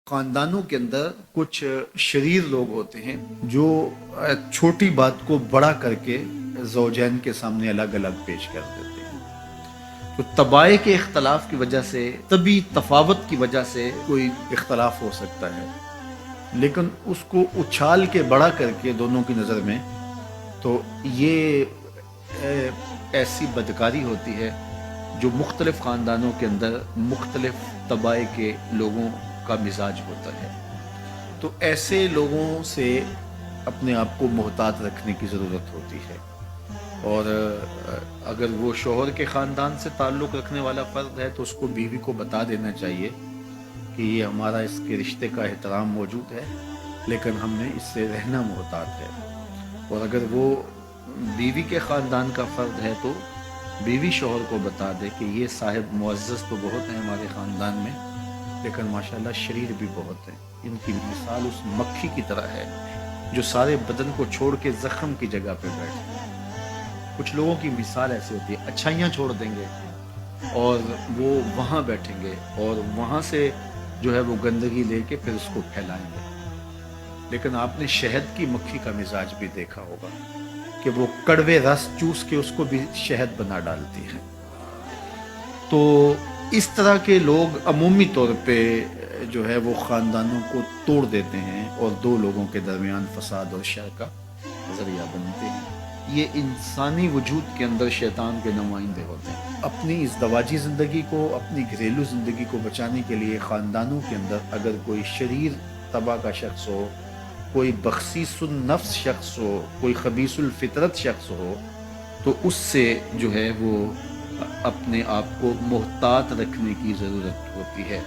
خاندانوں کے اندر کچھ شریر لوگ ہوتے ہیں جو چھوٹی بات کو بڑا کر کے زوجین کے سامنے الگ الگ پیش کر دیتے ہیں۔ تو طبائع کے اختلاف کی وجہ سے، طبی تفاوت کی وجہ سے کوئی اختلاف ہو سکتا ہے، لیکن اس کو اچھال کے بڑا کر کے دونوں کی نظر میں، تو یہ ایسی بدکاری ہوتی ہے جو مختلف خاندانوں کے اندر مختلف طبائع کے لوگوں کا مزاج ہوتا ہے۔ تو ایسے لوگوں سے اپنے آپ کو محتاط رکھنے کی ضرورت ہوتی ہے، اور اگر وہ شوہر کے خاندان سے تعلق رکھنے والا فرد ہے تو اس کو بیوی کو بتا دینا چاہیے کہ یہ ہمارا اس کے رشتے کا احترام موجود ہے، لیکن ہم نے اس سے رہنا محتاط ہے۔ اور اگر وہ بیوی کے خاندان کا فرد ہے تو بیوی شوہر کو بتا دے کہ یہ صاحب معزز تو بہت ہیں ہمارے خاندان میں، لیکن ماشاءاللہ شریر بھی بہت ہیں۔ ان کی مثال اس مکھی کی طرح ہے جو سارے بدن کو چھوڑ کے زخم کی جگہ پہ بیٹھے۔ کچھ لوگوں کی مثال ایسی ہوتی ہے، اچھائیاں چھوڑ دیں گے اور وہ وہاں بیٹھیں گے اور وہاں سے جو ہے وہ گندگی لے کے پھر اس کو پھیلائیں گے۔ لیکن آپ نے شہد کی مکھی کا مزاج بھی دیکھا ہوگا کہ وہ کڑوے رس چوس کے اس کو بھی شہد بنا ڈالتی ہے۔ تو اس طرح کے لوگ عمومی طور پہ جو ہے وہ خاندانوں کو توڑ دیتے ہیں اور دو لوگوں کے درمیان فساد اور شر کا ذریعہ بنتے ہیں۔ یہ انسانی وجود کے اندر شیطان کے نمائندے ہوتے ہیں۔ اپنی ازدواجی زندگی کو، اپنی گھریلو زندگی کو بچانے کے لیے خاندانوں کے اندر اگر کوئی شریر طبع کا شخص ہو، کوئی بخسیس النفس شخص ہو، کوئی خبیث الفطرت شخص ہو، تو اس سے جو ہے وہ اپنے آپ کو محتاط رکھنے کی ضرورت ہوتی ہے،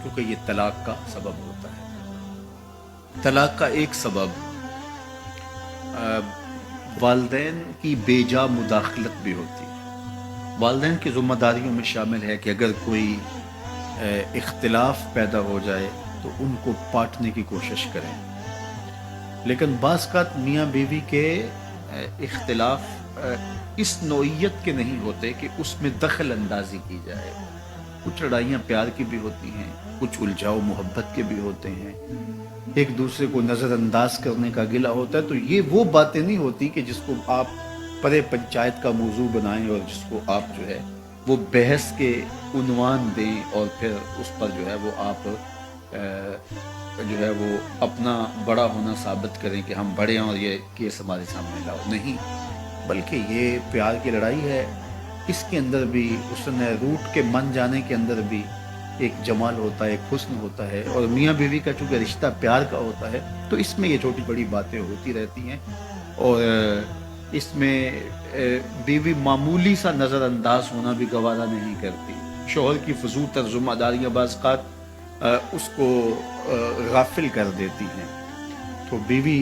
کیونکہ یہ طلاق کا سبب ہوتا ہے۔ طلاق کا ایک سبب والدین کی بے جا مداخلت بھی ہوتی ہے۔ والدین کی ذمہ داریوں میں شامل ہے کہ اگر کوئی اختلاف پیدا ہو جائے تو ان کو پاٹنے کی کوشش کریں، لیکن بعض اوقات میاں بیوی کے اختلاف اس نوعیت کے نہیں ہوتے کہ اس میں دخل اندازی کی جائے۔ کچھ لڑائیاں پیار کی بھی ہوتی ہیں، کچھ الجھاؤ محبت کے بھی ہوتے ہیں، ایک دوسرے کو نظر انداز کرنے کا گلہ ہوتا ہے۔ تو یہ وہ باتیں نہیں ہوتی کہ جس کو آپ پرے پنچایت کا موضوع بنائیں اور جس کو آپ جو ہے وہ بحث کے عنوان دیں اور پھر اس پر جو ہے وہ آپ جو ہے وہ اپنا بڑا ہونا ثابت کریں کہ ہم بڑے ہیں اور یہ کیس ہمارے سامنے لاؤ۔ نہیں، بلکہ یہ پیار کی لڑائی ہے۔ اس کے اندر بھی حسن روٹ کے من جانے کے اندر بھی ایک جمال ہوتا ہے، ایک حسن ہوتا ہے، اور میاں بیوی کا چونکہ رشتہ پیار کا ہوتا ہے تو اس میں یہ چھوٹی بڑی باتیں ہوتی رہتی ہیں، اور اس میں بیوی معمولی سا نظر انداز ہونا بھی گوارا نہیں کرتی۔ شوہر کی فضول تر ذمہ داریاں بعض اوقات اس کو غافل کر دیتی ہیں، تو بیوی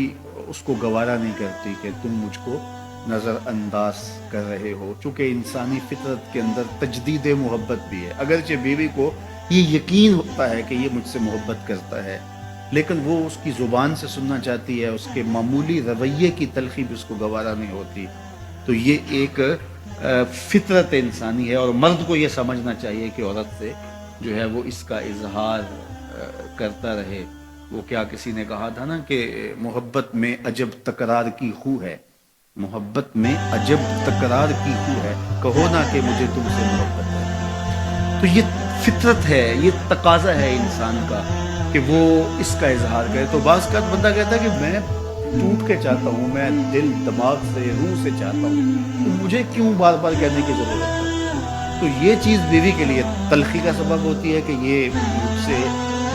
اس کو گوارا نہیں کرتی کہ تم مجھ کو نظر انداز کر رہے ہو، چونکہ انسانی فطرت کے اندر تجدید محبت بھی ہے۔ اگرچہ بیوی کو یہ یقین ہوتا ہے کہ یہ مجھ سے محبت کرتا ہے، لیکن وہ اس کی زبان سے سننا چاہتی ہے، اس کے معمولی رویے کی تلخی بھی اس کو گوارا نہیں ہوتی۔ تو یہ ایک فطرت انسانی ہے، اور مرد کو یہ سمجھنا چاہیے کہ عورت سے جو ہے وہ اس کا اظہار کرتا رہے۔ وہ کیا کسی نے کہا تھا نا کہ محبت میں عجب تکرار کی خو ہے، محبت میں عجب تکرار کی خو ہے، کہو نہ کہ مجھے تم سے محبت ہے۔ تو یہ فطرت ہے، یہ تقاضا ہے انسان کا کہ وہ اس کا اظہار کرے۔ تو بعض کا بندہ کہتا ہے کہ میں ٹوٹ کے چاہتا ہوں، میں دل دماغ سے روح سے چاہتا ہوں، تو مجھے کیوں بار بار کہنے کی ضرورت ہے؟ تو یہ چیز بیوی کے لیے تلخی کا سبب ہوتی ہے کہ یہ مجھ سے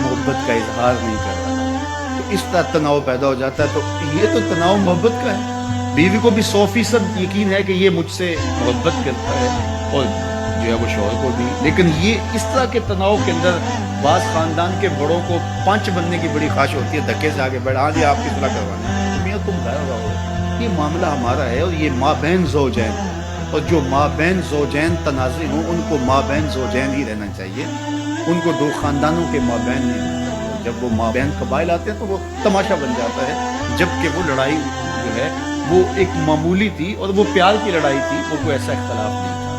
محبت کا اظہار نہیں کر رہا، تو اس طرح تناؤ پیدا ہو جاتا ہے۔ تو یہ تو تناؤ محبت کا ہے۔ بیوی کو بھی 100% یقین ہے کہ یہ مجھ سے محبت کرتا ہے، اور جو ہے وہ شوہر کو بھی، لیکن یہ اس طرح کے تناؤ کے اندر بعض خاندان کے بڑوں کو پنچ بننے کی بڑی خواہش ہوتی ہے، دھکے سے آگے بڑھ، ہاں جی آپ کی صلاح کروانا ہے، میاں تم گھر رہو، یہ معاملہ ہمارا ہے، اور یہ مابین زوجین، اور جو مابین زوجین تنازع ہوں ان کو مابین زوجین ہی رہنا چاہیے، ان کو دو خاندانوں کے مابین نہیں رہنا چاہیے۔ جب وہ مابین قبائل آتے ہیں تو وہ تماشا بن جاتا ہے، جبکہ وہ لڑائی جو ہے وہ ایک معمولی تھی اور وہ پیار کی لڑائی تھی، وہ کوئی ایسا اختلاف نہیں تھا۔